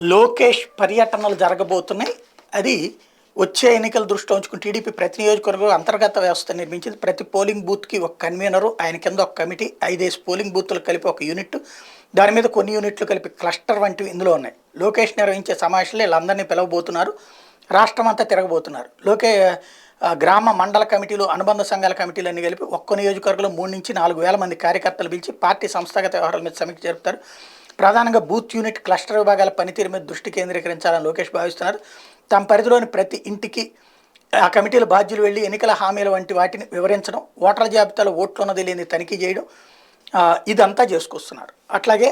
లోకేష్ పర్యటనలు జరగబోతున్నాయి. అది వచ్చే ఎన్నికల దృష్టిలో ఉంచుకుని టీడీపీ ప్రతి నియోజకవర్గంలో అంతర్గత వ్యవస్థ నిర్మించింది. ప్రతి పోలింగ్ బూత్‌కి ఒక కన్వీనరు, ఆయన కింద ఒక కమిటీ, 5 పోలింగ్ బూత్‌లు కలిపి ఒక యూనిట్, దాని మీద కొన్ని యూనిట్లు కలిపి క్లస్టర్ వంటివి ఇందులో ఉన్నాయి. లోకేష్ నిర్వహించే సమావేశాల్లో వీళ్ళందరినీ పిలవబోతున్నారు. రాష్ట్రం అంతా తిరగబోతున్నారు. గ్రామ మండల కమిటీలు, అనుబంధ సంఘాల కమిటీలన్నీ కలిపి ఒక్కో నియోజకవర్గంలో 3,000-4,000 మంది కార్యకర్తలు పిలిచి పార్టీ సంస్థాగత వ్యవహారాల మీద సమీక్ష జరుపుతారు. ప్రధానంగా బూత్ యూనిట్, క్లస్టర్ విభాగాల పనితీరు మీద దృష్టి కేంద్రీకరించాలని లోకేష్ భావిస్తున్నారు. తమ పరిధిలోని ప్రతి ఇంటికి ఆ కమిటీల బాధ్యులు వెళ్ళి ఎన్నికల హామీల వంటి వాటిని వివరించడం, ఓటర్ల జాబితాలో ఓట్లున్నది లేని తనిఖీ చేయడం, ఇదంతా చేసుకొస్తున్నారు. అట్లాగే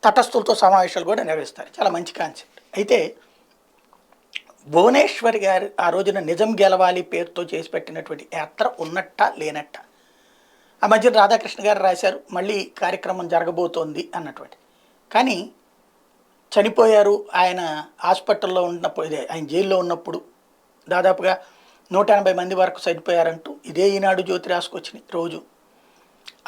తటస్థులతో సమావేశాలు కూడా నిర్వహిస్తారు. చాలా మంచి కాన్సెప్ట్. అయితే భువనేశ్వరి గారు ఆ రోజున నిజం గెలవాలి పేరుతో చేసి పెట్టినటువంటి యాత్ర ఉన్నట్ట లేనట్ట. ఆ మధ్యన రాధాకృష్ణ గారు రాశారు, మళ్ళీ కార్యక్రమం జరగబోతోంది అన్నటువంటి. కానీ చనిపోయారు ఆయన హాస్పిటల్లో ఉన్నప్పుడు, ఆయన జైల్లో ఉన్నప్పుడు దాదాపుగా 180 మంది వరకు చనిపోయారంటూ ఇదే ఈనాడు జ్యోతి రాసుకొచ్చినాయి రోజు.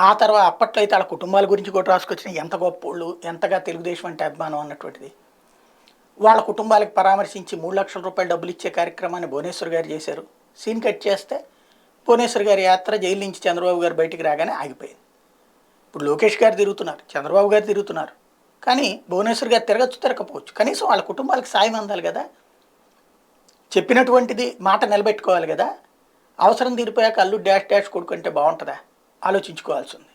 ఆ తర్వాత అప్పట్లో అయితే వాళ్ళ కుటుంబాల గురించి కూడా రాసుకొచ్చినాయి, ఎంత గొప్పోళ్ళు, ఎంతగా తెలుగుదేశం అంటే అభిమానం అన్నటువంటిది. వాళ్ళ కుటుంబాలకు పరామర్శించి 3 లక్షల రూపాయలు డబ్బులు ఇచ్చే కార్యక్రమాన్ని భువనేశ్వర్ గారు చేశారు. సీన్ కట్ చేస్తే భువనేశ్వర్ గారి యాత్ర జైలు నుంచి చంద్రబాబు గారు బయటికి రాగానే ఆగిపోయింది. ఇప్పుడు లోకేష్ గారు తిరుగుతున్నారు, చంద్రబాబు గారు తిరుగుతున్నారు. కానీ భువనేశ్వర్ గారు తిరగచ్చు, తిరగకపోవచ్చు. కనీసం వాళ్ళ కుటుంబాలకు సాయం అందాలి కదా, చెప్పినటువంటిది మాట నిలబెట్టుకోవాలి కదా. అవసరం తీరిపోయాక అల్లు డాష్ డాష్ కొడుకుంటే బాగుంటుందా, ఆలోచించుకోవాల్సి ఉంది.